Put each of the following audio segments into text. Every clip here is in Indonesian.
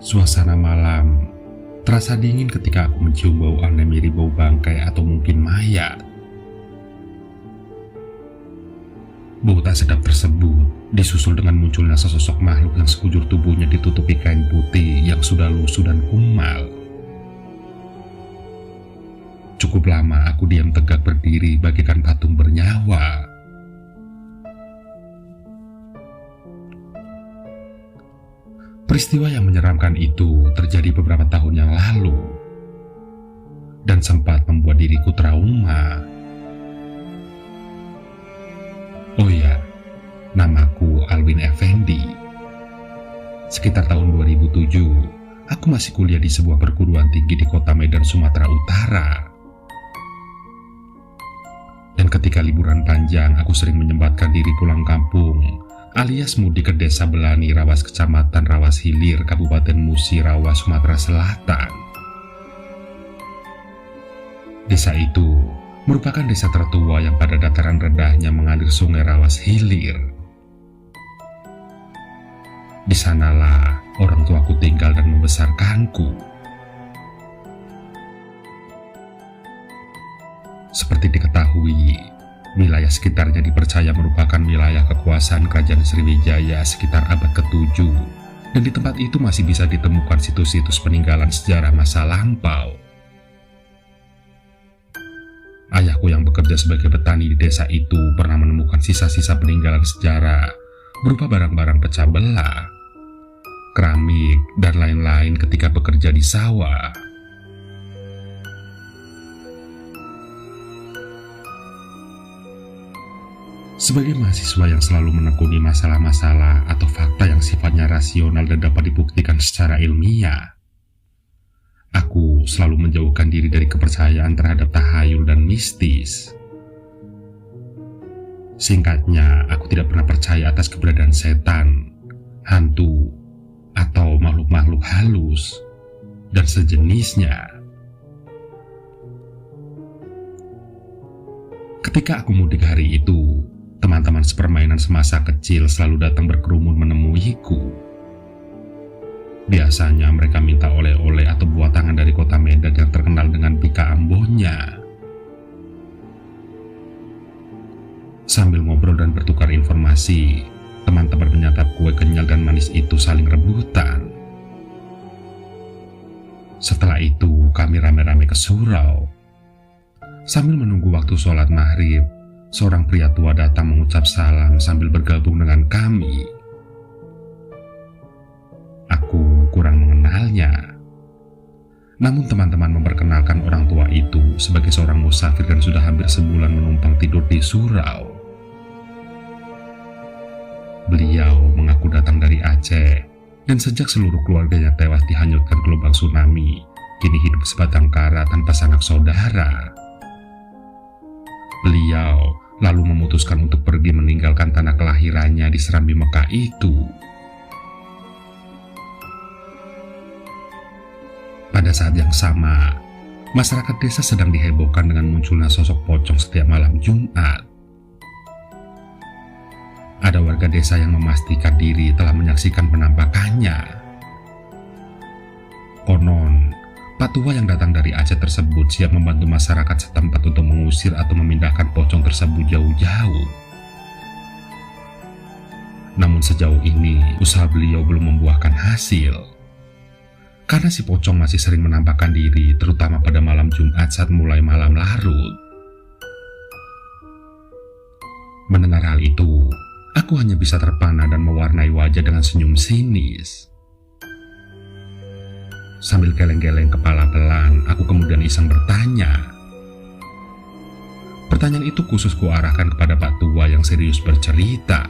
Suasana malam terasa dingin ketika aku mencium bau aneh mirip bau bangkai atau mungkin mayat. Bau tak sedap tersebut disusul dengan munculnya sesosok makhluk yang sekujur tubuhnya ditutupi kain putih yang sudah lusuh dan kumal. Cukup lama aku diam tegak berdiri bagaikan patung bernyawa. Peristiwa yang menyeramkan itu terjadi beberapa tahun yang lalu dan sempat membuat diriku trauma. Oh ya, namaku Alwin Effendi. Sekitar tahun 2007, aku masih kuliah di sebuah perguruan tinggi di kota Medan, Sumatera Utara. Dan ketika liburan panjang, aku sering menyempatkan diri pulang kampung alias mudik ke desa Belani Rawas, kecamatan Rawas Hilir, Kabupaten Musi Rawas, Sumatera Selatan. Desa itu merupakan desa tertua yang pada dataran rendahnya mengalir sungai Rawas Hilir. Di sanalah orang tuaku tinggal dan membesarkanku. Seperti diketahui, wilayah sekitarnya dipercaya merupakan wilayah kekuasaan Kerajaan Sriwijaya sekitar abad ke-7, dan di tempat itu masih bisa ditemukan situs-situs peninggalan sejarah masa lampau. Ayahku yang bekerja sebagai petani di desa itu pernah menemukan sisa-sisa peninggalan sejarah berupa barang-barang pecah belah, keramik, dan lain-lain ketika bekerja di sawah. Sebagai mahasiswa yang selalu menekuni masalah-masalah atau fakta yang sifatnya rasional dan dapat dibuktikan secara ilmiah, aku selalu menjauhkan diri dari kepercayaan terhadap tahayul dan mistis. Singkatnya, aku tidak pernah percaya atas keberadaan setan, hantu, atau makhluk-makhluk halus dan sejenisnya. Ketika aku mudik hari itu, teman-teman sepermainan semasa kecil selalu datang berkerumun menemuiku. Biasanya mereka minta oleh-oleh atau buah tangan dari kota Medan yang terkenal dengan Bika Ambonnya. Sambil ngobrol dan bertukar informasi, teman-teman menyantap kue kenyal dan manis itu saling rebutan. Setelah itu, kami rame-rame ke surau. Sambil menunggu waktu sholat maghrib, seorang pria tua datang mengucap salam sambil bergabung dengan kami. Aku kurang mengenalnya. Namun teman-teman memperkenalkan orang tua itu sebagai seorang musafir dan sudah hampir sebulan menumpang tidur di surau. Beliau mengaku datang dari Aceh dan sejak seluruh keluarganya tewas dihanyutkan gelombang tsunami, kini hidup sebatang kara tanpa sanak saudara. Beliau lalu memutuskan untuk pergi meninggalkan tanah kelahirannya di Serambi Mekah itu. Pada saat yang sama, masyarakat desa sedang dihebohkan dengan munculnya sosok pocong setiap malam Jumat. Ada warga desa yang memastikan diri telah menyaksikan penampakannya. Konon, Pak Tua yang datang dari Aceh tersebut siap membantu masyarakat setempat untuk mengusir atau memindahkan pocong tersebut jauh-jauh. Namun sejauh ini, usaha beliau belum membuahkan hasil. Karena si pocong masih sering menampakkan diri, terutama pada malam Jumat saat mulai malam larut. Mendengar hal itu, aku hanya bisa terpana dan mewarnai wajah dengan senyum sinis. Sambil geleng-geleng kepala pelan, aku kemudian iseng bertanya. Pertanyaan itu khusus kuarahkan kepada Pak Tua yang serius bercerita.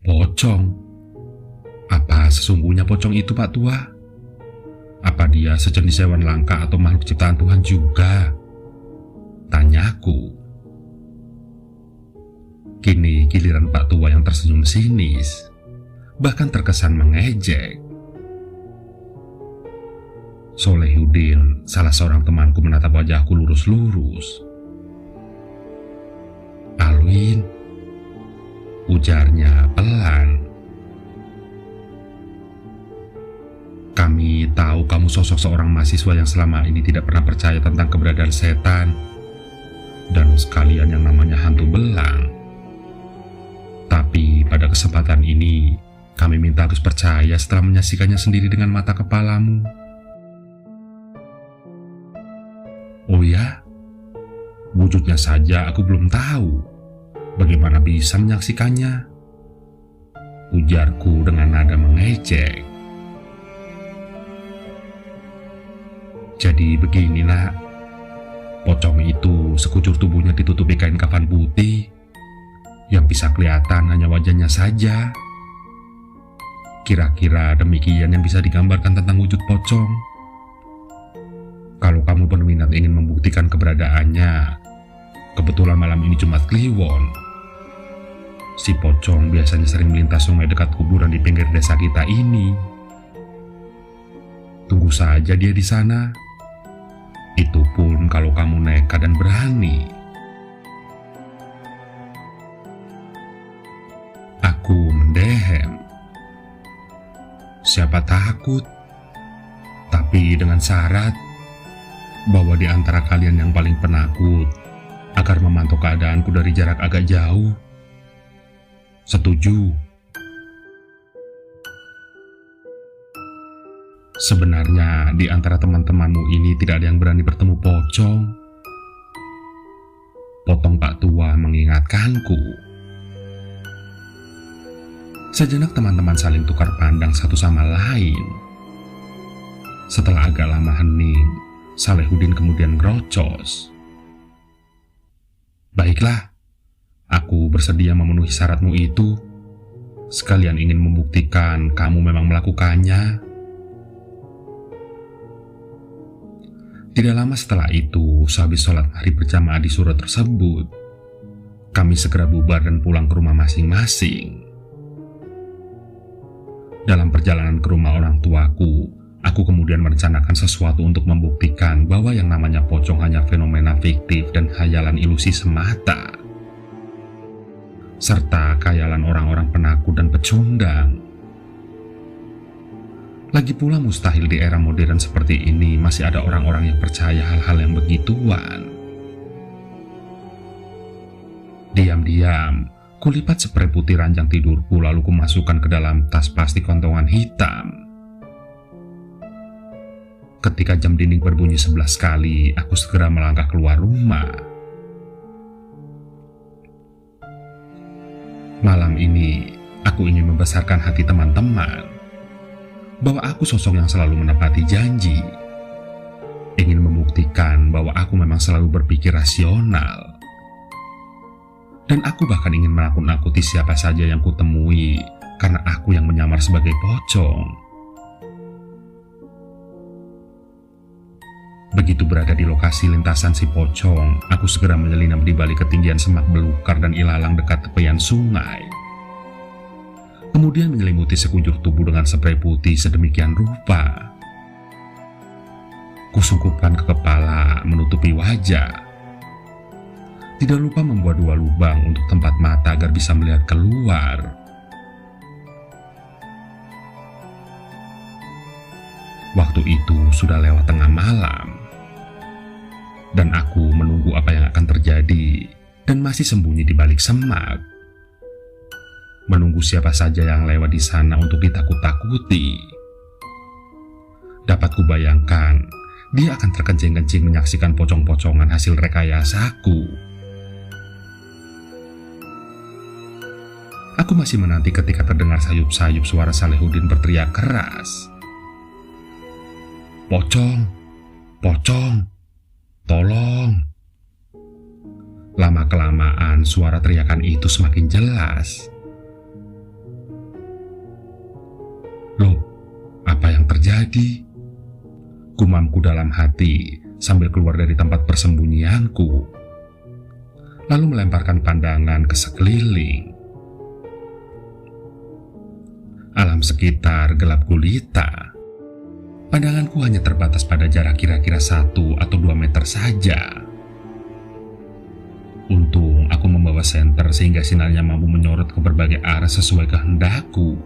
Pocong? Apa sesungguhnya pocong itu, Pak Tua? Apa dia sejenis hewan langka atau makhluk ciptaan Tuhan juga? Tanyaku. Kini giliran Pak Tua yang tersenyum sinis, bahkan terkesan mengejek. Solehudin, salah seorang temanku, menatap wajahku lurus-lurus. Alwin, ujarnya pelan. kami tahu kamu sosok seorang mahasiswa yang selama ini tidak pernah percaya tentang keberadaan setan dan sekalian yang namanya hantu belang. Tapi pada kesempatan ini, kami minta harus percaya setelah menyaksikannya sendiri dengan mata kepalamu. Oh ya? Wujudnya saja aku belum tahu. Bagaimana bisa menyaksikannya? Ujarku dengan nada mengejek. Jadi begini nak, pocong itu sekujur tubuhnya ditutupi kain kafan putih. Yang bisa kelihatan hanya wajahnya saja. Kira-kira demikian yang bisa digambarkan tentang wujud pocong. Kalau kamu berminat ingin membuktikan keberadaannya, kebetulan malam ini Jumat Kliwon. Si pocong biasanya sering melintas sungai dekat kuburan di pinggir desa kita ini. Tunggu saja dia di sana. Itu pun kalau kamu nekat dan berani. Aku mendehem. Siapa takut? Tapi dengan syarat bahwa di antara kalian yang paling penakut agar memantau keadaanku dari jarak agak jauh. Setuju? Sebenarnya di antara teman-temanmu ini tidak ada yang berani bertemu pocong. Potong Pak Tua mengingatkanku. Sejenak teman-teman saling tukar pandang satu sama lain. Setelah agak lama hening, Salehudin kemudian ngerocos. Baiklah, aku bersedia memenuhi syaratmu itu. Sekalian ingin membuktikan kamu memang melakukannya. Tidak lama setelah itu, sehabis sholat maghrib berjamaah di surau tersebut, kami segera bubar dan pulang ke rumah masing-masing. Dalam perjalanan ke rumah orang tuaku, aku kemudian merencanakan sesuatu untuk membuktikan bahwa yang namanya pocong hanya fenomena fiktif dan khayalan ilusi semata, serta khayalan orang-orang penakut dan pecundang. Lagi pula mustahil di era modern seperti ini masih ada orang-orang yang percaya hal-hal yang begituan. Diam-diam, kulipat spray putih ranjang tidurku lalu kumasukkan ke dalam tas plastik kantongan hitam. Ketika jam dinding berbunyi 11 kali, aku segera melangkah keluar rumah. Malam ini, aku ingin membesarkan hati teman-teman bahwa aku sosok yang selalu menepati janji, ingin membuktikan bahwa aku memang selalu berpikir rasional, dan aku bahkan ingin menakut-nakuti siapa saja yang kutemui karena aku yang menyamar sebagai pocong. Begitu berada di lokasi lintasan si pocong, aku segera menyelinap di balik ketinggian semak belukar dan ilalang dekat tepian sungai. Kemudian menyelimuti sekujur tubuh dengan spray putih sedemikian rupa. Kusungkupkan ke kepala menutupi wajah. Tidak lupa membuat 2 lubang untuk tempat mata agar bisa melihat keluar. Waktu itu sudah lewat tengah malam, dan aku menunggu apa yang akan terjadi dan masih sembunyi di balik semak. Menunggu siapa saja yang lewat di sana untuk ditakut-takuti. Dapat kubayangkan, dia akan terkencing-kencing menyaksikan pocong-pocongan hasil rekayasaku. Aku masih menanti ketika terdengar sayup-sayup suara Salehudin berteriak keras. Pocong, pocong, tolong. Lama-kelamaan suara teriakan itu semakin jelas. Loh, apa yang terjadi? Gumamku dalam hati sambil keluar dari tempat persembunyianku, lalu melemparkan pandangan ke sekeliling. Alam sekitar gelap gulita. Pandanganku hanya terbatas pada jarak kira-kira 1 atau 2 meter saja. Untung aku membawa senter sehingga sinarnya mampu menyorot ke berbagai arah sesuai kehendakku.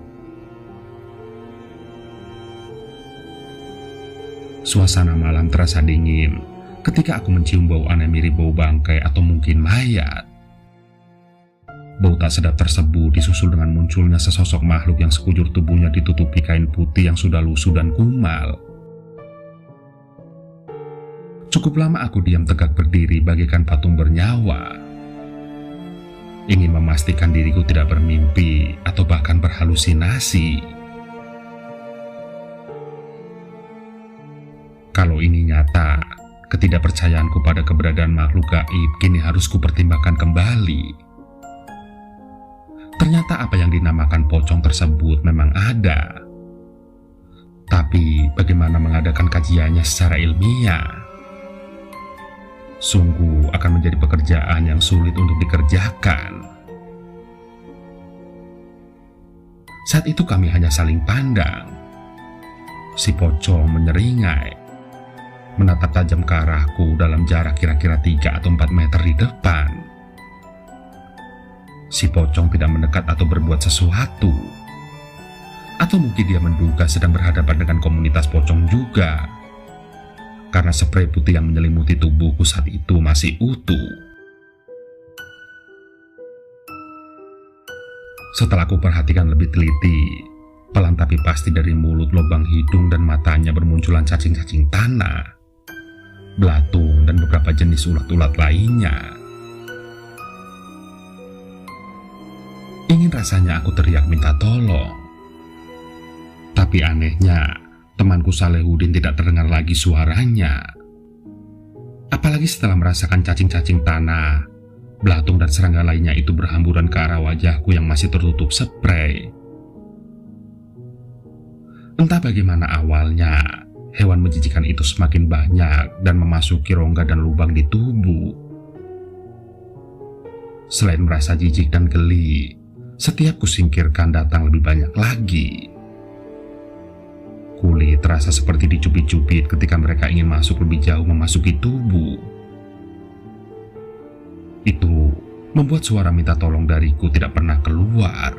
Suasana malam terasa dingin ketika aku mencium bau aneh mirip bau bangkai atau mungkin mayat. Bau tak sedap tersebut disusul dengan munculnya sesosok makhluk yang sekujur tubuhnya ditutupi kain putih yang sudah lusuh dan kumal. Cukup lama aku diam tegak berdiri bagaikan patung bernyawa, ingin memastikan diriku tidak bermimpi atau bahkan berhalusinasi. Kalau ini nyata, ketidakpercayaanku pada keberadaan makhluk gaib kini harus kupertimbangkan kembali. Ternyata apa yang dinamakan pocong tersebut memang ada. Tapi bagaimana mengadakan kajiannya secara ilmiah? Sungguh akan menjadi pekerjaan yang sulit untuk dikerjakan. Saat itu kami hanya saling pandang. Si pocong menyeringai, menatap tajam ke arahku dalam jarak kira-kira 3 atau 4 meter di depan. Si pocong tidak mendekat atau berbuat sesuatu. Atau mungkin dia menduga sedang berhadapan dengan komunitas pocong juga. Karena spray putih yang menyelimuti tubuhku saat itu masih utuh. Setelah aku perhatikan lebih teliti, pelan tapi pasti dari mulut, lubang hidung, dan matanya bermunculan cacing-cacing tanah, belatung, dan beberapa jenis ulat-ulat lainnya. Ingin rasanya aku teriak minta tolong. Tapi anehnya, temanku Salehudin tidak terdengar lagi suaranya. Apalagi setelah merasakan cacing-cacing tanah, belatung, dan serangga lainnya itu berhamburan ke arah wajahku yang masih tertutup spray. Entah bagaimana awalnya, hewan menjijikan itu semakin banyak dan memasuki rongga dan lubang di tubuh. Selain merasa jijik dan geli, setiap kusingkirkan datang lebih banyak lagi. Kulit terasa seperti dicubit-cubit ketika mereka ingin masuk lebih jauh memasuki tubuh. Itu membuat suara minta tolong dariku tidak pernah keluar.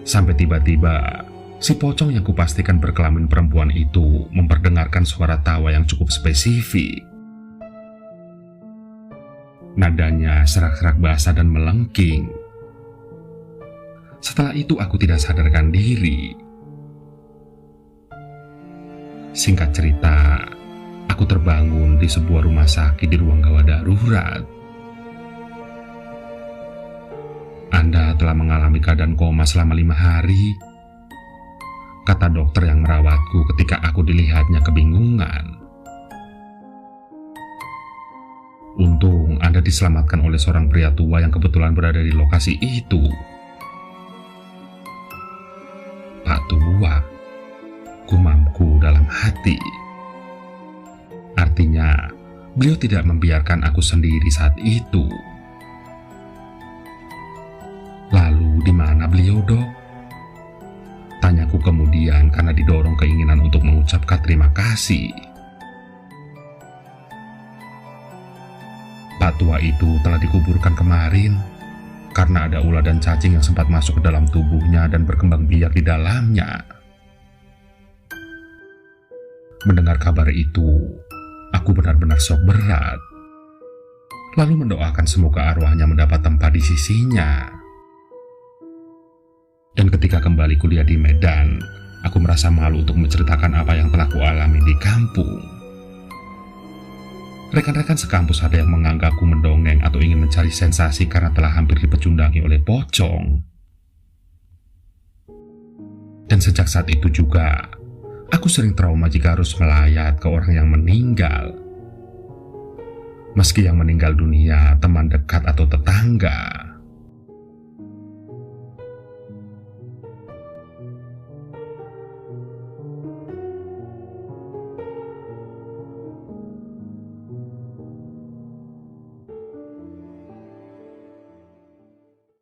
Sampai tiba-tiba, si pocong yang kupastikan berkelamin perempuan itu memperdengarkan suara tawa yang cukup spesifik. Nadanya serak-serak basah dan melengking. Setelah itu aku tidak sadarkan diri. Singkat cerita, aku terbangun di sebuah rumah sakit di ruang gawat darurat. Anda telah mengalami keadaan koma selama 5 hari, kata dokter yang merawatku ketika aku dilihatnya kebingungan. Untung Anda diselamatkan oleh seorang pria tua yang kebetulan berada di lokasi itu. Pak tua, gumamku dalam hati. Artinya, beliau tidak membiarkan aku sendiri saat itu. Lalu di mana beliau, Dok? Tanyaku kemudian karena didorong keinginan untuk mengucapkan terima kasih. Pak tua itu telah dikuburkan kemarin karena ada ular dan cacing yang sempat masuk ke dalam tubuhnya dan berkembang biak di dalamnya. Mendengar kabar itu, aku benar-benar shock berat. Lalu mendoakan semoga arwahnya mendapat tempat di sisinya. Dan ketika kembali kuliah di Medan, aku merasa malu untuk menceritakan apa yang telah kualami di kampung. Rekan-rekan sekampus ada yang menganggapku mendongeng atau ingin mencari sensasi karena telah hampir dipecundangi oleh pocong. Dan sejak saat itu juga, aku sering trauma jika harus melayat ke orang yang meninggal. Meski yang meninggal dunia teman dekat atau tetangga.